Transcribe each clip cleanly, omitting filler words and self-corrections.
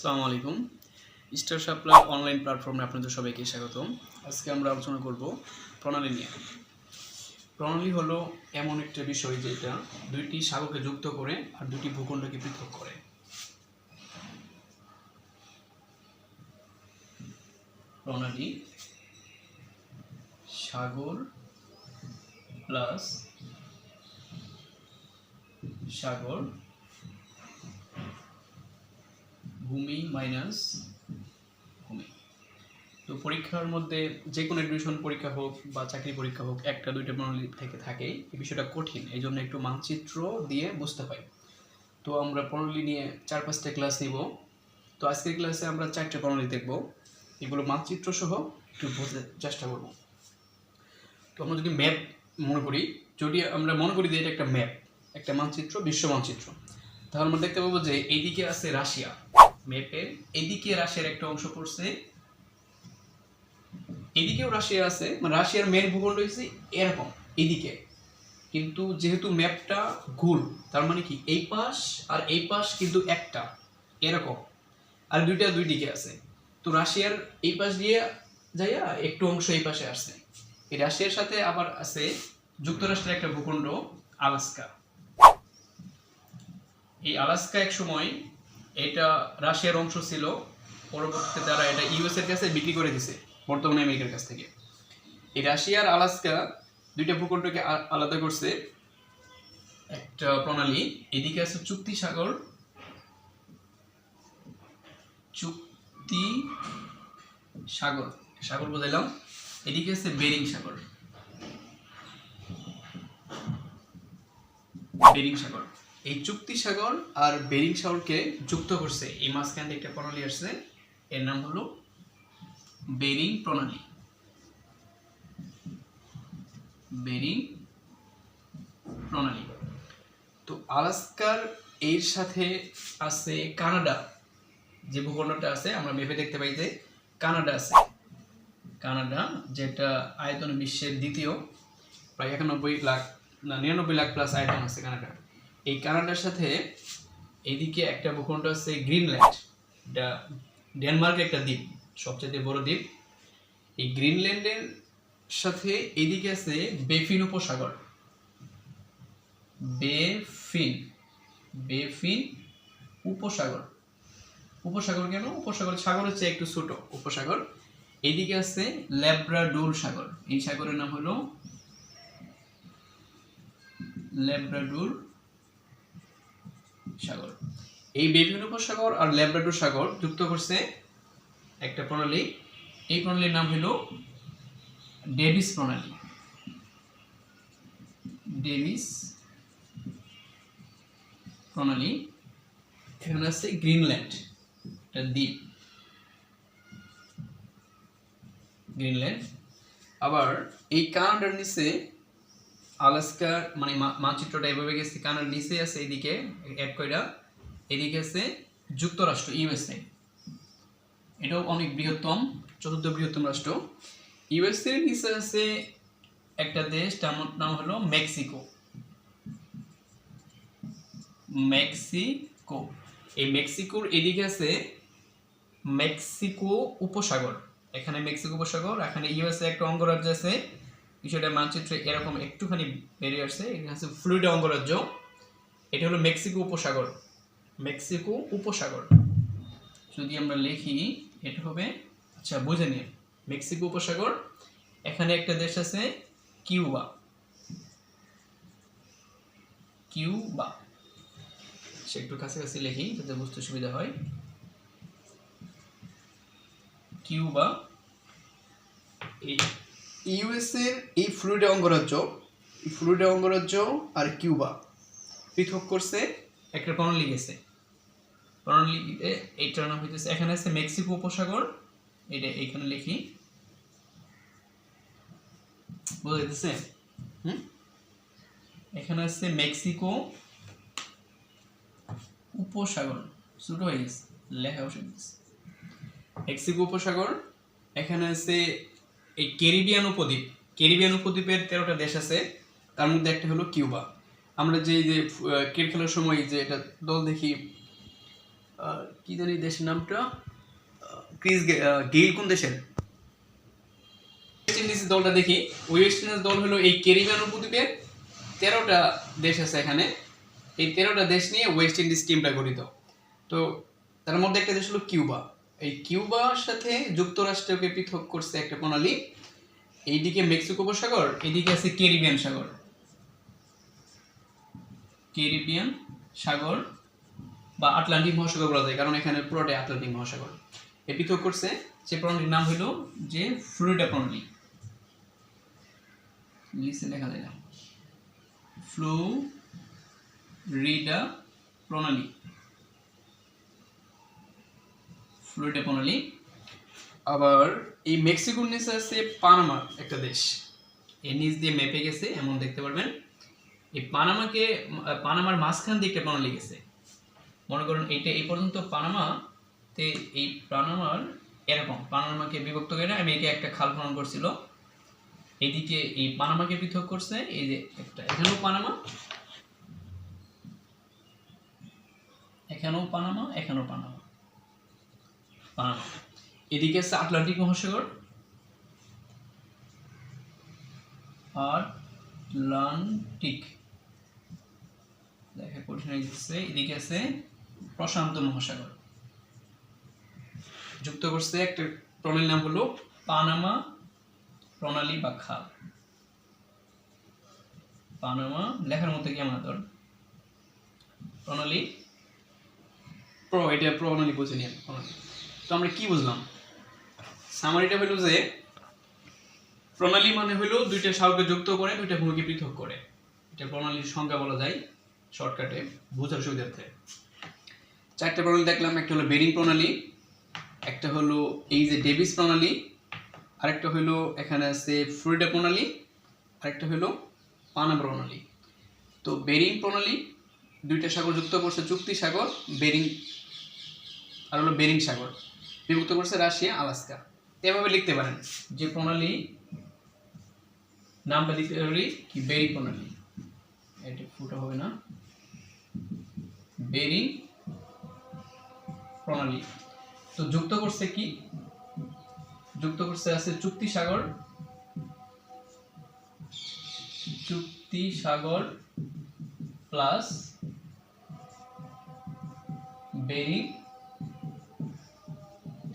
আসসালামু আলাইকুম। Star supply online প্ল্যাটফর্মে আপনাদের সবাইকে স্বাগতম। আজকে আমরা আলোচনা করব প্রণালী নিয়ে। প্রণালী হলো এমন একটা বিষয় যেটা দুইটি সাগরকে যুক্ত করে আর দুটি ভূখণ্ডকে পৃথক করে। প্রণালী সাগর প্লাস সাগর ভূমি মাইনাস ভূমি। তো পরীক্ষার মধ্যে যে কোনো এডমিশন পরীক্ষা হোক বা চাকরি পরীক্ষা হোক, একটা দুইটা প্রণালী থেকে থাকে। এই বিষয়টা কঠিন, এই জন্য একটু মানচিত্র দিয়ে বুঝতে হয়। তো আমরা প্রণালী নিয়ে 4-5টা ক্লাস নিব। তো আজকের ক্লাসে আমরা 4টে প্রণালী দেখব, এগুলো মানচিত্র সহ একটু বোঝার চেষ্টা করব। তো আমরা যদি ম্যাপ মনে করি যে এটা একটা ম্যাপ, একটা মানচিত্র, বিশ্ব মানচিত্র, তাহলে আমরা দেখতে পাবো যে এইদিকে আছে রাশিয়া। ম্যাপের এদিকে রাশিয়ার একটা অংশ পড়ছে, এদিকেও রাশিয়া আছে, মানে রাশিয়ার মেন ভূখণ্ড হচ্ছে এরকম এদিকে। কিন্তু যেহেতু ম্যাপটা গোল, তার মানে কি এই পাশ আর এই পাশ কিন্তু একটা এরকম, আর দুইটা দুই দিকে আছে। তো রাশিয়ার এই পাশ দিয়ে যাইয়া একটু অংশ এই পাশে আসছে। এই রাশিয়ার সাথে আবার আছে যুক্তরাষ্ট্রের একটা ভূখণ্ড আলাস্কা। এই আলাস্কা এক সময় এটা রাশিয়ার অংশ ছিল, পরবর্তীতে তারা এটা ইউএস এর কাছে বিক্রি করে দিছে, বর্তমানে আমেরিকার কাছ থেকে। এই রাশিয়ার আলাস্কা দুইটা ভূখণ্ডকে আলাদা করছে একটা প্রণালী। এদিকে আছে চুক্তি সাগর, সাগর বোঝাইলাম। এদিকে আছে বেরিং সাগর। এই চুক্তি সাগর আর বেরিং সাগরকে যুক্ত করছে, এই মাঝখান থেকে একটা প্রণালী আসছে, এর নাম হলো বেরিং প্রণালী। তো আলাস্কার এর সাথে আছে কানাডা, যে ভূখণ্ডটা আছে আমরা ম্যাপে দেখতে পাই যে কানাডা আছে। কানাডা যেটা আয়তনে বিশ্বের দ্বিতীয়, প্রায় 99 লাখ প্লাস আয়তন আছে কানাডা। এই কানাডার সাথে এইদিকে একটা ভূখণ্ড আছে গ্রিনল্যান্ড, এটা ডেনমার্কের একটা দ্বীপ, সবচেয়ে বড় দ্বীপ। এই গ্রিনল্যান্ডের সাথে এইদিকে আছে বেফিন উপসাগর। বেফিন উপসাগর কেন? উপসাগর সাগরের চেয়ে একটু ছোট উপসাগর। এইদিকে আছে ল্যাব্রাডোর সাগর, এই সাগরের নাম হলো ল্যাব্রাডোর সাগর। এই বেফিন উপসাগর আর ল্যাব্রাডোর সাগর যুক্ত করছে একটা প্রণালী। এই প্রণালীর নাম হলো ডেভিস প্রণালী। এখানে আছে গ্রিনল্যান্ড, এটা দ্বীপ গ্রিনল্যান্ড। আবার এই কানাডার নিচে আলাস্কা, মানে মানচিত্রটা এভাবে গেছে, কানাডার নিচে আছে এদিকে এক কয়টা, এদিকে আছে যুক্তরাষ্ট্র ইউএসএ, এটাও অনেক বৃহত্তম, চতুর্থ বৃহত্তম রাষ্ট্র। ইউএসএ এর নিচে আছে একটা দেশ, তার নাম হলো মেক্সিকো। এই মেক্সিকোর এদিকে আছে মেক্সিকো উপসাগর, এখানে মেক্সিকো উপসাগর, এখানে ইউএসএ একটা অঙ্গরাজ্য আছে। বিষয়টা মানচিত্রে এরকম একটুখানি বেরিয়ে আসছে, এখানে আছে ফ্লোরিডা অঙ্গরাজ্য। এটা হলো মেক্সিকো উপসাগর। যদি আমরা লিখি এটা হবে, আচ্ছা বুঝে নিন, মেক্সিকো উপসাগর। এখানে একটা দেশ আছে কিউবা। একটু কাছাকাছি লিখি যাতে বুঝতে সুবিধা হয়। কিউবা ইউএস এর এই ফ্লোরিডা অঙ্গরাজ্য আর কিউবা পৃথক করছে একটা প্রণালী গেছে। প্রণালীতে এইটার নাম হইতেছে, এখানে আছে মেক্সিকো উপসাগর, এটা এইখানে লিখি, বোঝা যাইতেছে? এখানে আছে মেক্সিকো উপসাগর, ছোট হয়ে গেছে লেখা বসে গেছে, মেক্সিকো উপসাগর। এখানে আছে এই ক্যারিবিয়ান উপদ্বীপের 13টা দেশ আছে, তার মধ্যে একটা হলো কিউবা। আমরা যে ক্রিকেট খেলার সময় যে এটা দল দেখি, কি জানি দেশের নামটা, গেইল কোন দেশের? ওয়েস্ট ইন্ডিজের দলটা দেখি। ওয়েস্ট ইন্ডিজ দল হলো এই ক্যারিবিয়ান উপদ্বীপের 13টা দেশ আছে এখানে। এই 13টা দেশ নিয়ে ওয়েস্ট ইন্ডিজ টিমটা গঠিত। তো তার মধ্যে একটা দেশ হলো কিউবা। এই কিউবার সাথে যুক্তরাষ্ট্রকে পৃথক করছে একটা প্রণালী। এইদিকে মেক্সিকো উপসাগর, এইদিকে আছে ক্যারিবিয়ান সাগর। ক্যারিবিয়ান সাগর বা আটলান্টিক মহাসাগর বলা যায়, কারণ এখানে পুরোটাই আটলান্টিক মহাসাগর। এই পৃথক করছে যে প্রণালীর নাম হলো যে ফ্লোরিডা প্রণালী। ইংলিশে লেখা যায় না, ফ্লোরিডা প্রণালী। ফ্লোরিডা প্রণালী। আবার এই মেক্সিকোর নিচে আছে পানামা একটা দেশ, এর নিচ দিয়ে মেপে গেছে এমন দেখতে পারবেন। এই পানামার মাঝখান দিয়ে একটা প্রণালী গেছে। মনে করুন এইটা এই পর্যন্ত পানামাতে, এই পানামার এরকম পানামাকে বিভক্ত করে আমেরিকা একটা খাল খনন করছিল। এইদিকে এই পানামাকে পৃথক করছে, এই যে একটা এখানেও পানামা, এখানেও পানামা, এখানেও পানামা, পানামা। এদিকে আছে আটলান্টিক মহাসাগর, আটলান্টিক দেখা কঠিন হয়ে যাচ্ছে। এদিকে আছে প্রশান্ত মহাসাগর। যুক্ত করছে একটা প্রণালীর নাম হলো পানামা প্রণালী বা খাল। পানামা লেখার মতো কি আমাদের প্রণালী, এটা প্রণালী বুঝে নিন। তো আমরা কি বুঝলাম? সামারিটা হলো যে প্রণালী মানে হলো দুইটা সাগরকে যুক্ত করে দুইটা ভূমিকে পৃথক করে। এটা প্রণালীর সংজ্ঞা বলা যায় শর্টকাটে বোঝার সুবিধার্থে। 4টা প্রণালী দেখলাম। একটা হলো বেরিং প্রণালী, একটা হলো এই যে ডেভিস প্রণালী, আরেকটা হলো এখানে আছে ফ্লোরিডা প্রণালী, আরেকটা হলো পানামা প্রণালী। তো বেরিং প্রণালী দুইটা সাগর যুক্ত করছে, চুক্তি সাগর বেরিং, আর হলো বেরিং সাগর বিভক্ত করছে রাশিয়া আলাস্কা। এভাবে লিখতে পারেন যে প্রণালী নামটা লিখতে পারি কি বেরিং প্রণালী, এটা ফুটা হবে না, বেরিং প্রণালী। তো যুক্ত করছে কি, যুক্ত করছে আছে চুক্তি সাগর, চুক্তি সাগর প্লাস বেরিং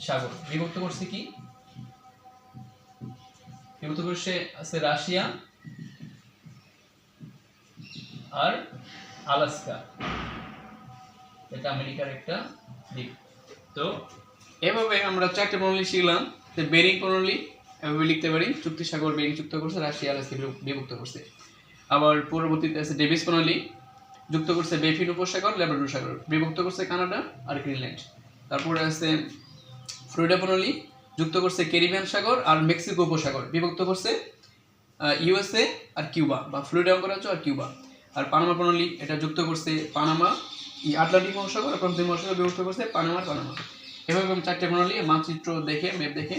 সাগর। বিভক্ত করছে কি, বিভক্ত করছে আছে রাশিয়া আর আলাস্কা, এটা আমেরিকার একটা দ্বীপ। তো এভাবে আমরা 4টে প্রণালী শিখলাম। বেরিং প্রণালী এভাবে লিখতে পারি, চুক্তি সাগর বেরিং যুক্ত করছে, রাশিয়া আলাস্কা বিভক্ত করছে। আবার পরবর্তীতে আছে ডেভিস প্রণালী, যুক্ত করছে বেফিন উপসাগর, ল্যাব্রাডর সাগর, বিভক্ত করছে কানাডা আর গ্রিনল্যান্ড। তারপরে আছে ফ্লোরিডা প্রণালী, যুক্ত করছে ক্যারিবিয়ান সাগর আর মেক্সিকো উপসাগর, বিভক্ত করছে ইউএসএ আর কিউবা বা ফ্লোরিডা অঙ্গরাজ্য আর কিউবা। আর পানামা প্রণালী, এটা যুক্ত করছে পানামা, আটলান্টিক মহাসাগর আর প্রশান্ত মহাসাগর, বিভক্ত করছে পানামা। এভাবে 4টে প্রণালী মানচিত্র দেখে ম্যাপ দেখে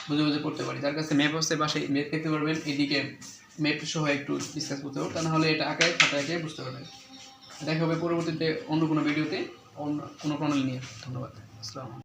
বুঝে বুঝে পড়তে পারি। যার কাছে ম্যাপ হচ্ছে বাসায় ম্যাপ দেখতে পারবেন, এদিকে ম্যাপ সহ একটু ডিসকাস করতে পারবো, তা না হলে এটা আঁকায় খাতায় এঁকে বুঝতে পারবেন। দেখা হবে পরবর্তীতে অন্য কোনো ভিডিওতে অন্য কোনো প্রণালী নিয়ে। ধন্যবাদ। আসসালামু আলাইকুম।